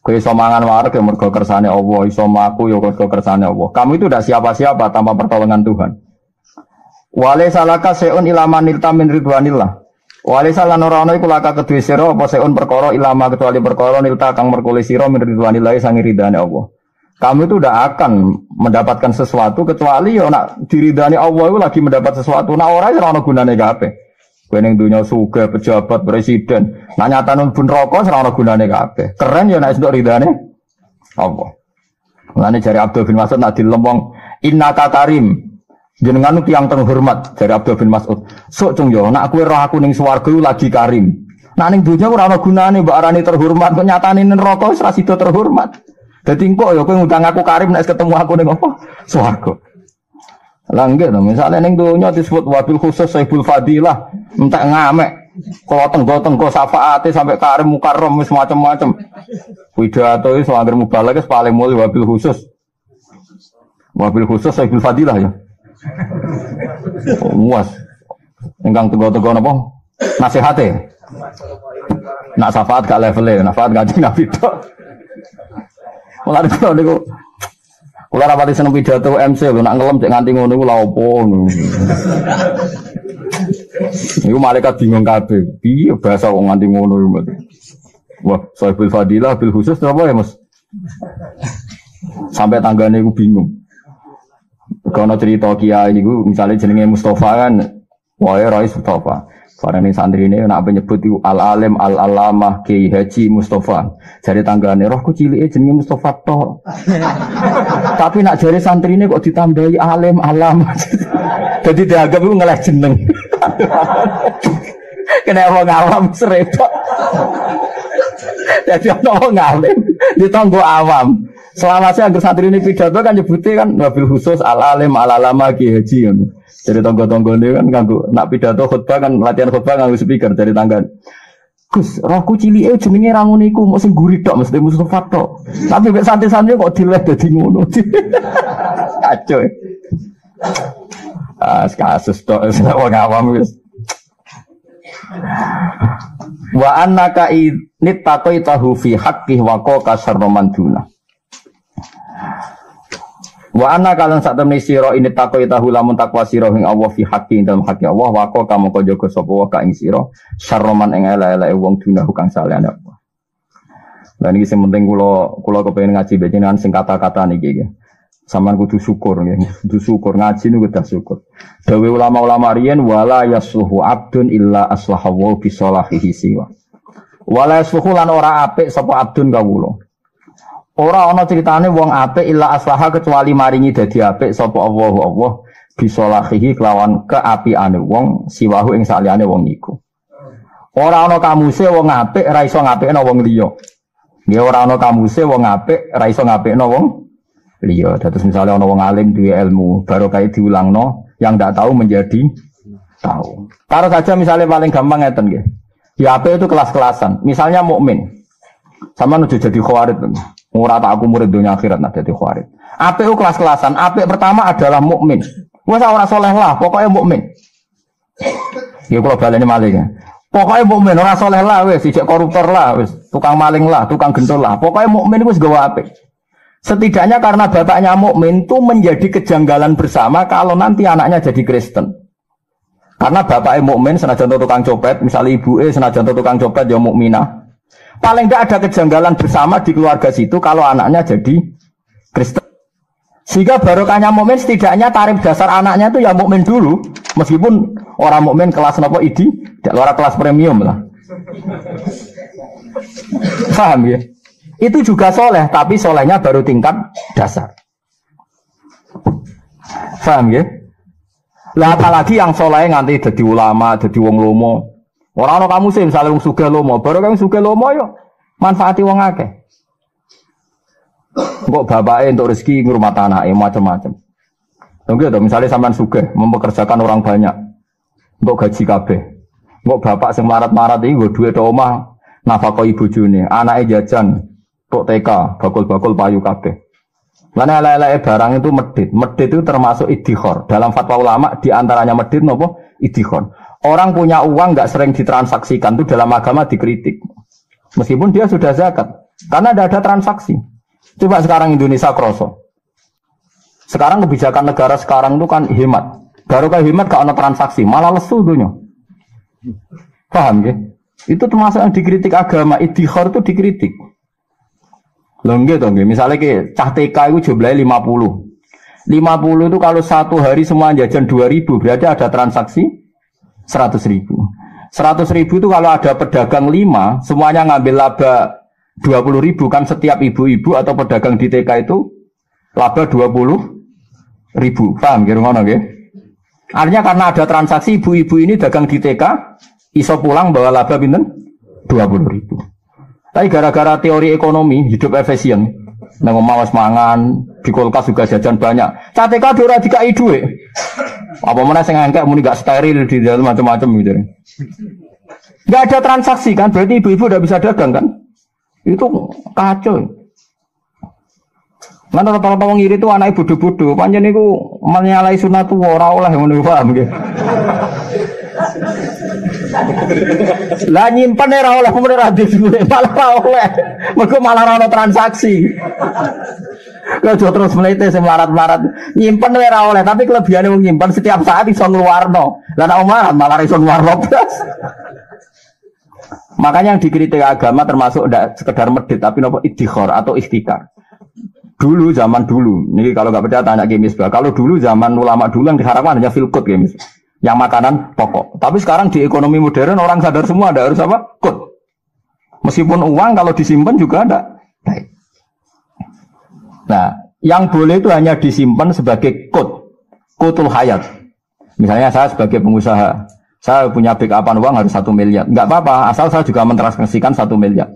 Kowe iso mangan wareg ya mergo kersane Allah, iso mlaku ya mergo kersane Allah. Kamu itu udah siapa-siapa tanpa pertolongan Tuhan. Wale salaka seun ilaman nilta min ridwanillah. Wale salan ora ana iku laka kedue sira apa seun perkara ilama kecuali perkara nilta kang merkule sira min ridwanillah sangi ridane Allah. Kamu itu udah akan mendapatkan sesuatu kecuali ya nak diridani Allah itu lagi mendapat sesuatu. Nah ora ya ora ana gunane kabeh. Kowe ning donya sugih pejabat presiden, nak nyatane bun rokok ora ana gunane kabeh. Keren ya nek entuk ridane Allah. Mulane jare Abdul bin Mas'ud nak dilempong innaka karim. Jenengan tiyang terhormat jare Abdul bin Mas'ud. Sok cung yo nak kowe roh aku ning swarga lagi karim. Nak ning donya ora ana gunane mbok arani terhormat, kok nyatane ning neraka wis ra sida terhormat. Dadi engko ya kowe ngundang aku karim nek ketemu aku ning apa? Swarga. Lah nggih to, misale ning donya disebut wabil khusus saibul fadilah, entek ngamek. Kalau tenggo-tenggo syafaate sampai karim mukarram wis macam-macam. Pidato iso anggere mubalagh wis paling mulih wabil khusus. Wabil khusus saibul fadilah ya. Muas. Engkang tenggo-tenggo napa? Nasihate. Nak syafaat gak level-e, syafaat gak Nabi tok. Mulane kula niku kula rapati seneng pidato MC lho, nak ngelem cek nganti ngono iku lha opo ngono. Iku malaikat bingung kabeh. Piye bahasa kok nganti ngono iku. Wah, Saibul Fadilah bil khusus apa ya, Mas? Sampai tanggane iku bingung. Kono cerita kiai niku misale jenenge Mustafa kan, wae Rais Mustafa. Barang ini santri ini nak menyebut itu al-alim al-alamah Kiai Haji Mustafa. Jadi tanggane rohku cilike jenenge Mustafa tok. Tapi nak jari santri ini kok ditambahi alim alamah. Jadi dianggap itu ngeleh jeneng. Kena wong awam serepot. Jadi wong alim ditanggo awam. Selama saya santri ini pidato kan nyebutnya kan wabil khusus al-alim al-alamah Kiai Haji. Jadi tonggo-tonggo ini kan nganggo nak pidato khutbah kan latihan khutbah nganggo speaker dari tangga. Gus, rohku cilike jenenge ra ngono iku, mok sing guri tok mesti Mustafa tok. Tapi mek santai-santai kok dileh dadi ngono. Kacau. Kasus tok wong awam wis. Wa annaka nittaqaitahu fi haqqi wa qaqa syarra man duna. Wa anna kalan sak temne sira ini takoi tahu lamun takwa sira ing Allah fi haqqi dalam haqqi Allah wa ko kamu ko jaga sapa wa ka ing sira syarroman ing elek-eleke wong dunahu kang salehane apa. Lah niki sing penting kula kepengin ngaji bejenengan sing kata-kata niki nggih. Sampeyan kudu syukur nggih, kudu syukur ngaji niku kudu syukur. Dawe ulama-ulama riyen wala yasluhu abdun illa aslahahu bi salahihi siwa. Wala yasluhu lan ora apik sapa abdun kawula. Ora ana critane wong apik illa aslaha kecuali maringi dadi apik sapa Allah bisolahihi kelawan keapiane wong siwahu ing saliyane wong iku. Ora ana kamuse wong apik ora iso ngapikno wong liya. Nggih ora ana kamuse wong apik ora iso ngapikno wong liya. Dados misale ana wong alim duwe ilmu baru kae diulangno yang ndak tahu menjadi tahu. Taruh saja misalnya paling gampang ngeten nggih. Ya apik itu kelas-kelasan. Misalnya mukmin. Sama nuju jadi khawarid. Ora tak aku murid dunia akhirat nak dadi khawarij. Apik kelas-kelasan. Apik pertama adalah mukmin. Wes ora saleh lah, pokoknya mukmin. Ya kula baleni malih ya. Pokoknya mukmin ora saleh lah wis, sijek koruptor lah wis, tukang maling lah, tukang gentul lah. Pokoknya mukmin wis gawa apik. Setidaknya karena bapaknya mukmin itu menjadi kejanggalan bersama kalau nanti anaknya jadi Kristen. Karena bapaknya mukmin senajan tukang copet, misalnya ibuke senajan tukang copet ya mukminah. Paling tidak ada kejanggalan bersama di keluarga situ kalau anaknya jadi Kristen. Sehingga barokahnya mukmin setidaknya tarif dasar anaknya itu ya mukmin dulu, meskipun orang mukmin kelas nopo idi, tidak kelas premium lah. Paham ya? Itu juga soleh, tapi solehnya baru tingkat dasar. Paham ya? Lah apalagi yang soleh nganti jadi ulama, jadi wong lomo. Orang kamu sih misalnya wong sugih lomo, baru kamu sugih lomo yo manfaati wong akeh. Kok bapake untuk rezeki ngurmat anake macam-macam. Oke, misalnya sampean sugih mempekerjakan orang banyak. Untuk gaji kabeh. Kok bapak sing marat-marat iki nggo dhuwit tok omah nafkahi bojone, anake jajan tok TK, bakul-bakul payu kabeh. Lan elek-eleke barang itu medit. Medit itu termasuk iddikhar. Dalam fatwa ulama di antaranya medit napa? Iddikhar. Orang punya uang enggak sering ditransaksikan itu dalam agama dikritik. Meskipun dia sudah zakat. Karena tidak ada transaksi. Coba sekarang Indonesia kroso. Sekarang kebijakan negara sekarang itu kan hemat. Baru kayak hemat gak ada transaksi, malah lesu dunia. Paham ya? Itu termasuk yang dikritik agama, iddikhar itu dikritik. Loh gitu, misalnya kayak cah TK itu jumlahnya 50. 50 itu kalau satu hari semua jajan 2.000, berarti ada transaksi 100.000. 100.000 itu kalau ada pedagang 5, semuanya ngambil laba 20.000, kan setiap ibu-ibu atau pedagang di TK itu laba 20.000. Paham kira-kira nggih? Artinya karena ada transaksi ibu-ibu ini dagang di TK iso pulang bawa laba pinten? 20.000. Tapi gara-gara teori ekonomi hidup efisien, nang omah wis mangan, di kulkas juga jajan banyak. Cah TK ora dikai dhuwit. Apa meneh sing engkek muni gak steril di dalam macam-macam gitu. Enggak ada transaksi kan, berarti ibu-ibu udah bisa dagang kan? Itu kacau. Lan rata-rata wong iri itu anake bodho-bodho, pancen niku menyalahi sunatullah ora oleh ngono paham nggih. Lah nyimpen ora oleh kemudian ra disuwe malah ora oleh. Mergo malah ora transaksi. Kok terus melete sing melarat-melarat nyimpen ora oleh, tapi kelebihane wong nyimpen setiap saat iso ngluarno. Lah nek omah malah iso ngluarno blas. Makanya yang dikritik agama termasuk tidak sekedar medit tapi nopo iddikhar atau ikhtikar. Dulu zaman dulu, ini kalau nggak percaya tanya Gemis bah. Kalau dulu zaman ulama dulu yang diharapkan hanya feel good Gemis, yang makanan pokok. Tapi sekarang di ekonomi modern orang sadar semua ada harus apa? Good. Meskipun uang kalau disimpan juga ada. Baik. Nah, yang boleh itu hanya disimpan sebagai qutul hayat. Misalnya saya sebagai pengusaha, saya punya backupan uang harus 1 miliar. Nggak apa-apa, asal saya juga mentransaksikan 1 miliar.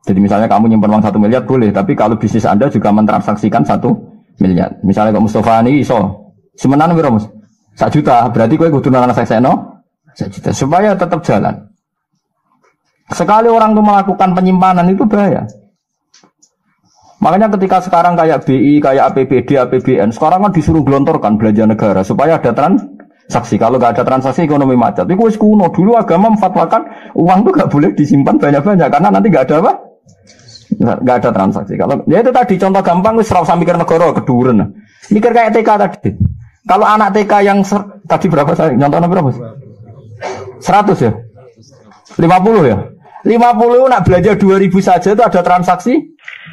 Jadi misalnya kamu nyimpan uang 1 miliar boleh, tapi kalau bisnis Anda juga mentransaksikan 1 miliar. Misalnya kok Mustafa ini iso, semenan piro Mus? 1 juta, berarti kowe kudu nang seksekno 1 juta supaya tetap jalan. Sekali orang itu melakukan penyimpanan itu bahaya. Makanya ketika sekarang kayak BI, kayak APBD, APBN, sekarang kan disuruh gelontorkan belanja negara supaya ada transaksi. Kalau nggak ada transaksi ekonomi macet. Itu wis kuno. Dulu agama memfatwakan uang itu nggak boleh disimpan banyak-banyak karena nanti nggak ada apa? Nggak ada transaksi. Kalau ya itu tadi contoh gampang, wis ora usah mikir negara keduren. Mikir kayak TK tadi. Kalau anak TK yang tadi berapa saya nyontohnya berapa? 100 ya? 50 ya? 50 nak belanja 2.000 saja itu ada transaksi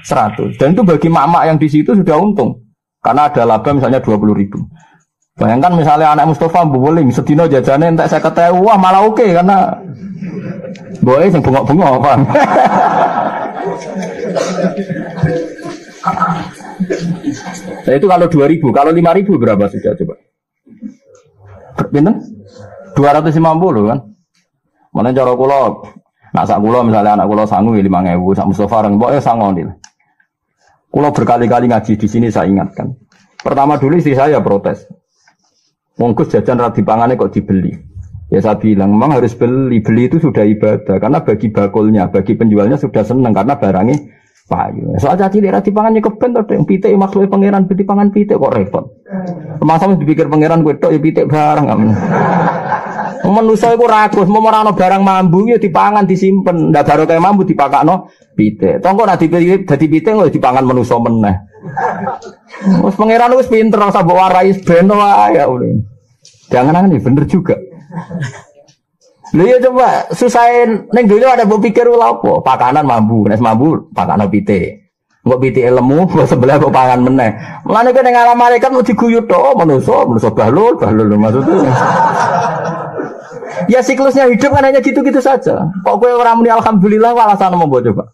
100. Dan itu bagi mak-mak yang di situ sudah untung. Karena ada laba misalnya 20.000. Bayangkan misalnya anak Mustafa mbuling sedina jajane entek 50.000, wah malah oke karena boe sing bengok-bengok, Pak. Nah, itu kalau 2.000, kalau 5.000 berapa sudah coba? Pinten? 250 kan? Mana cara kula? Nak sak kula misalnya anak kula sangu 5.000, sak Mustafa orang mbok sangon. Kula berkali-kali ngaji di sini saya ingatkan. Pertama dulu istri saya protes. Mongkus jajan ra dipangane kok dibeli. Ya saya bilang memang harus beli itu sudah ibadah karena bagi bakulnya, bagi penjualnya sudah senang karena barangnya payu. Soalnya cilik ra dipangan keben to yang pitik maksudnya pangeran dipangan pitik kok repot. Masa wis dipikir pangeran kowe tok ya pitik barang kamu. Manusa iku ragus, mau ora ana barang mambu ya dipangan disimpen. Ndak baru kaya mambu dipakakno pitik. Tongko ora dipilih dadi pitik kok dipangan manusa meneh. Wes pangeran wis pinter ora usah mbok warai ben wae ya udah. Jangan-jangan ini bener juga. Lha ya coba susahin ning donya ada mbok pikir lha apa? Pakanan mambu, nek mambu pakakno pitik. Mbok pitike lemu, mbok sebelah mbok pangan meneh. Mulane kene ning alam malaikat mau diguyut tok manusa bahlul maksudnya. Ya siklusnya hidup kan hanya gitu-gitu saja. Kok kowe ora muni alhamdulillah alasan mau mbok coba.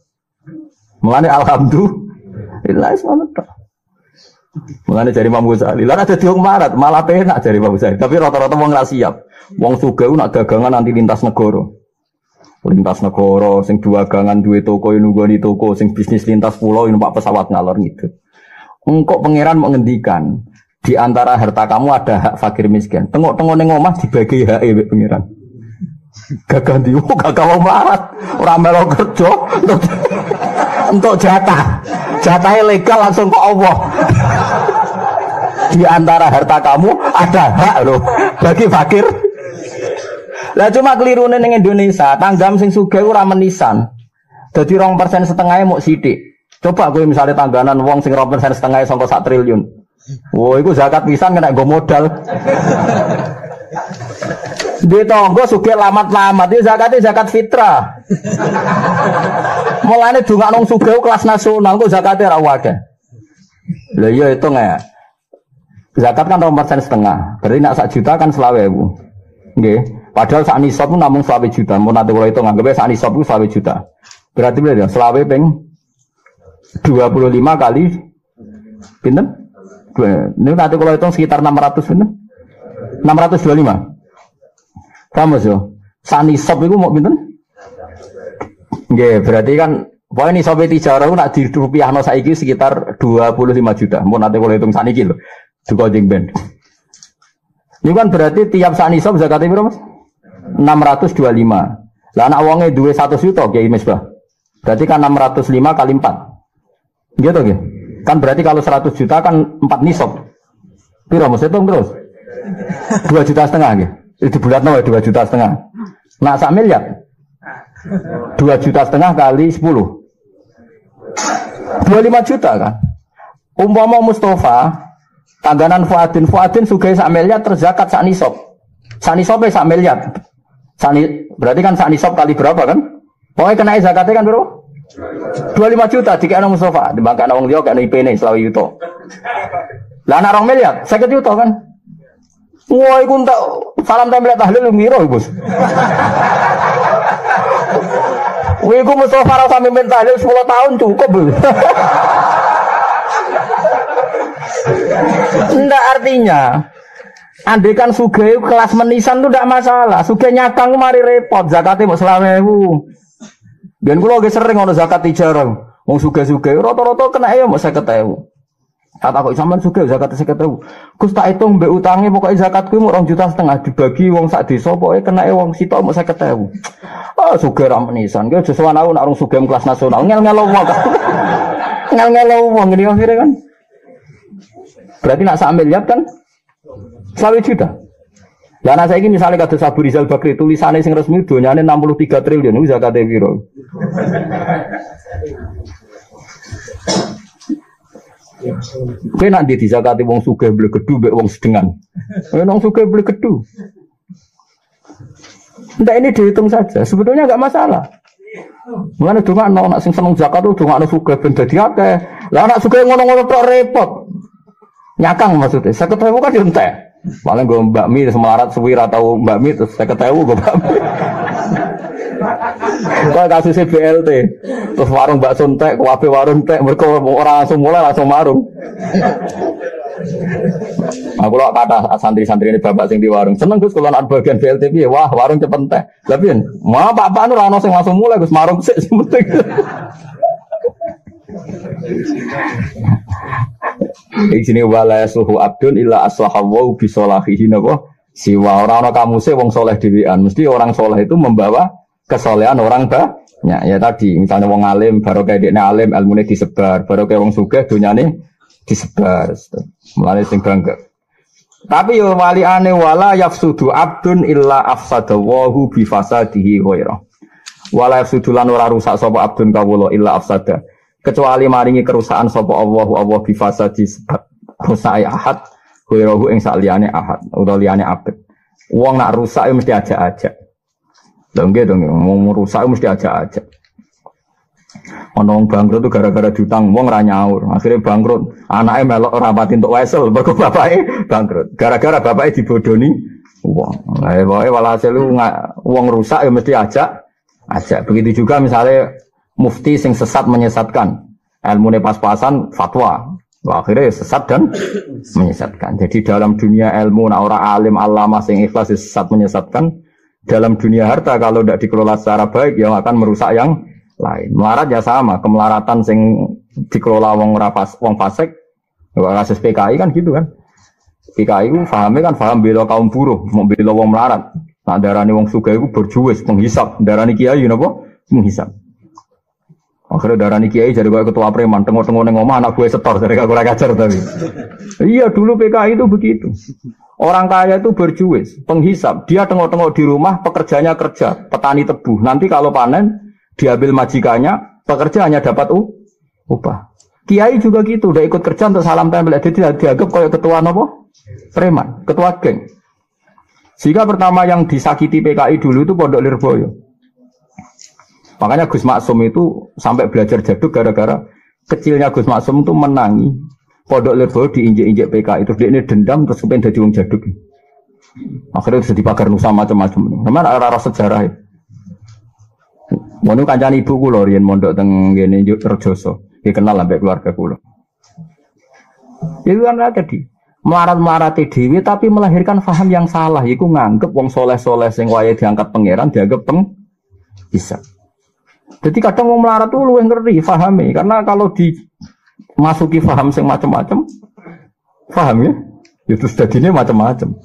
Mulane alhamdulillah semono tok. Mulane jari Imam Ghazali, lan ada diung marat, malah penak jari Imam Ghazali. Tapi rata-rata wong ora siap. Wong sugih nak dagangan nanti lintas negara. Lintas negara sing dagangan duwe toko nunggoni toko, sing bisnis lintas pulau numpak pesawat ngalor ngidul. Engkok pangeran mau ngendikan, di antara harta kamu ada hak fakir miskin. Tengok-tengok ning omah dibagi hak mbek pangeran. Gagah diwo gagah wong marat, ora melo kerja untuk jatah. Jatahnya legal langsung ke Allah. Di antara harta kamu ada hak loh bagi fakir. Lah cuma kelirune ning Indonesia, tanggam sing sugih ora menisan. Dadi 2,5% mau sithik. Coba kowe misalnya tangganan wong sing 2,5% sangka 1 triliun. Wah, iku zakat pisan kena nggo modal. Di tonggo sugih lamat-lamat iki zakat fitrah. Mulane dongakno sugih kelas nasional kok zakate ora akeh. Lha iya hitung ya. Zakat kan 2,5%. Berarti nak 1 juta kan 20.000. Nggih. Padahal sak nisab pun namung 20 juta. Mun nanti kalau itu nganggep sak nisab ku 20 juta. Berarti berapa ya? 20 ping 25 kali pinten? Ini nanti kalau hitung sekitar 600 pinten? 625. Paham Mas yo? Sak nisab iku mau pinten? Nggih, berarti kan pokoke nisab tijarah ku nak dirupiahno saiki sekitar 25 juta. Mun nanti kalau hitung saniki lho. Duka jeng ben. Ini kan berarti tiap sak nisab zakate piro Mas? 625. Lah anak wonge duwe 100 juta Kiai Misbah. Berarti kan 605 kali 4. Gitu nggih. Kan berarti kalau 100 juta kan 4 nisab. Piro Mas hitung terus? 2,5 juta nggih. Itu bulatno 2,5 juta. Nak sak miliar. 2,5 juta kali 10. 25 juta kan. Umpama Mustafa tangganan Fuadin sugih sak miliar terzakat sak nisab. Sak nisabe sak miliar. Berarti kan sak nisab kali berapa kan? Pokoknya kena zakatnya kan bro? 25 juta dikena Mustafa, dibangkana wong liya kena IP-ne selawi yuto. Lah anak 2 miliar, 50 juta kan? Wah, iku entek salam tempel tahlil ngiro, Bos. Wih, iku Mustafa ra sampe men tahlil 10 tahun cukup. Enggak artinya andaikan sugih kelas menisan itu tidak masalah. Sugih nyakang mari repot, zakatnya mau 20.000. Dan kula ge sering ono zakat tijarah. Wong sugih-sugih rata-rata kena ya mau 50.000. Kata kok sampean sugih zakat 50.000. Gus tak hitung mbek utange pokoke zakat kuwi mau 2,5 juta dibagi wong sak desa pokoke kena wong sitok mau 50.000. Ah sugih ra menisan. Ki aja sowan aku nek urung sugih kelas nasional ngel-ngelo wong. Ngel-ngelo wong ngene akhire kan. Berarti nak sak miliar kan 20 juta. Lah ana saiki misale kados Abu Rizal Bakri tulisane sing resmi donyane 63 triliun iku zakate piro? Kowe nak di zakate wong sugih blegedu mbek wong sedengan. Wong sugih blegedu. Ndak ini dihitung saja, sebetulnya enggak masalah. Mulane dongakno nak sing seneng zakat tuh dongakno sugih ben dadi akeh. Lah nak sugih ngono-ngono tok repot. Nyakang maksudnya, 50.000 kan entek. Paling gue Mbak Mi semelarat suwir atau Mbak Mi terus 50.000 gue Mbak Mi. Kalau kasusnya BLT, terus warung bakso entek, kuabe warung entek, mereka orang langsung mulai langsung marung. Aku lo kata santri-santri ini bapak sing di warung seneng Gus kalau nak bagian BLT piye, wah warung cepet entek. Tapi mau bapak nu rano sing langsung mulai Gus marung sik sing penting. Iki sini wala suhu abdun illa aslahawu bi salahihi napa siwa ora ana kamuse wong saleh dhewean mesti orang saleh itu membawa kesolehan orang banyak ya tadi misalnya wong alim baru kayak dekne alim ilmune disebar baru kayak wong sugih donyane disebar mulane sing bangga tapi yo waliane wala yafsudu abdun illa afsadahu bi fasadihi ghaira wala yafsudu lan ora rusak sapa abdun kawula illa afsada kecuali maringi kerusakan sapa Allah bi fasadi rusak ahad ghairuhu ing saliyane ahad utawa liyane abad wong nak rusak ya mesti ajak-ajak lho nggih to mau rusak mesti ajak-ajak ono wong bangkrut tuh gara-gara diutang wong ra nyaur akhirnya bangkrut anake melok rapati entuk wesel mergo bapake bangkrut gara-gara bapake dibodoni wong lha pokoke walhasil wong rusak ya mesti ajak begitu juga misalnya mufti sing sesat menyesatkan ilmune pas-pasan fatwa akhirnya sesat dan menyesatkan jadi dalam dunia ilmu nak ora alim alama sing ikhlas sesat menyesatkan dalam dunia harta kalau tidak dikelola secara baik yang akan merusak yang lain melarat ya sama kemelaratan sing dikelola wong fasik kasus PKI kan gitu kan PKI itu fahamnya kan faham bela kaum buruh mau bela wong melarat nah darani wong sugih itu berjuwis penghisap darani kiai napa menghisap akhirnya darani kiai jadi kayak ketua preman tengok-tengok neng omah anak gue setor dari kurang ajar tapi iya dulu PKI itu begitu orang kaya itu berjuis penghisap dia tengok-tengok di rumah pekerjanya kerja petani tebu nanti kalau panen diambil majikannya, pekerja hanya dapat upah. Kiai juga gitu, udah ikut kerja untuk salam tempel, jadi dianggap kayak ketua apa? Preman, ketua geng. Sehingga pertama yang disakiti PKI dulu itu Pondok Lirboyo. Makanya Gus Maksum itu sampai belajar jaduk gara-gara kecilnya Gus Maksum itu menangi Pondok Lirboyo diinjek-injek PKI. Terus dia ini dendam terus kepengen jadi wong jaduk. Akhirnya bisa dipagar nusa macam-macam. Memang arah sejarah ya. Mau kancani ibu kula riyen mondok teng ngene Rejoso. Dia kenal sampai keluarga kula. Itu kan tadi melarat-melarati dewi tapi melahirkan faham yang salah. Iku nganggep wong soleh-soleh sing wayahe diangkat pangeran dianggap bisa. Jadi kadang wong melarat tuh luwih ngeri fahami karena kalau dimasuki faham sing macam-macam paham ya? Itu jadinya macam-macam.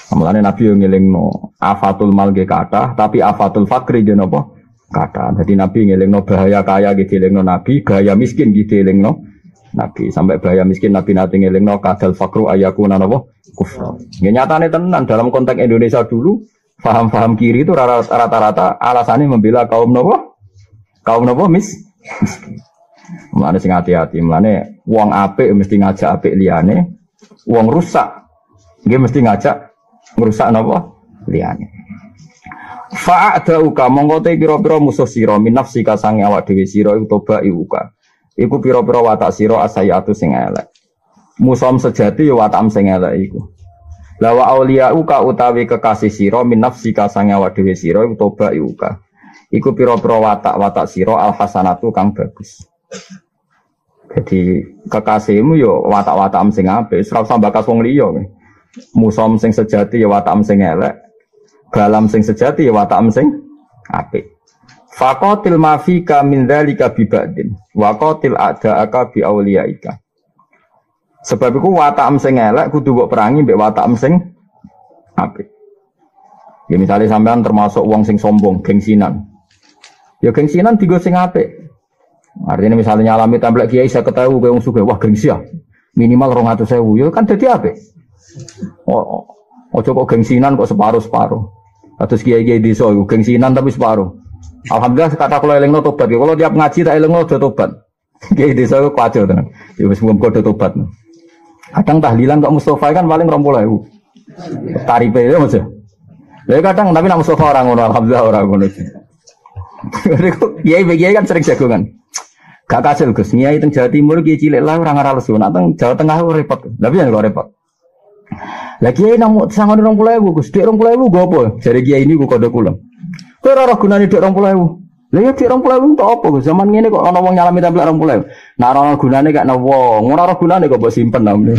Mulane Nabi yo ngelingno afatul mal ge kathah tapi afatul fakri ge napa? Kathah. Jadi Nabi ngelingno bahaya kaya ge dilingno Nabi, bahaya miskin ge dilingno Nabi. Sampai bahaya miskin Nabi nate ngelingno kadal fakru ayakuna napa? Kufra. Nggih nyatane tenan dalam konteks Indonesia dulu paham-paham kiri itu rata-rata alasannya membela kaum napa? Kaum napa miskin. Mulane sing hati-hati, mulane wong apik mesti ngajak apik liyane, wong rusak nggih mesti ngajak ngrusak napa liyane. Fa'adauka mongko te pira-pira musuh sira min nafsika sange awak dhewe sira iku toba iuka. Iku pira-pira watak sira asayatu sing elek. Musuh sejati ya watak sing elek iku. La wa auliyauka utawi kekasih sira min nafsika sange awak dhewe sira iku toba iuka. Iku pira-pira watak sira alhasanatu kang bagus. Jadi kekasihmu yo watak-watak sing apik, ora usah bakas wong liya. Musom sing sejati ya watak sing elek, balam sing sejati ya watak sing apik. Faqatil mafika min dzalika bi ba'din wa qatil a'da'aka bi auliyaika. Sebab iku watak sing elek kudu mbok perangi mbek watak sing apik. Ya misalnya sampean termasuk wong sing sombong, gengsinan. Ya gengsinan digo sing apik. Artinya misalnya nyalami templek kiai saya ketahui gue wong sugih, wah gengsi ya. Minimal 200.000 ya kan dadi apik. Ojo kok gengsinan kok separuh-separuh. Terus kiai-kiai desa iku gengsinan tapi separuh. Alhamdulillah kata kula elingno tobat. Kalau tiap ngaji tak elingno do tobat. Kiai desa iku kacau tenan. Ya wis muga do tobat. Kadang tahlilan kok Mustofa kan paling 20.000. Tarife ya Mas. Lah kadang tapi nak Mustofa ora ngono, alhamdulillah ora ngono. Kiai kan sering jagongan. Gak kasil Gus, Nyai teng Jawa Timur kiai cilik lah ora ngarah lesu, nak teng Jawa Tengah repot. Tapi yang kok repot. Lah kiai nang sangone 20.000 Gus, dik 20.000 go apa? Jare kiai ini ku kodho kula. Kowe ora gunane dik 20.000. Lah ya dik 20.000 untuk apa Gus? Zaman ngene kok ana wong nyalami templek 20.000. Nak ora gunane gak ana wong, ora gunane kok mbok simpen namune.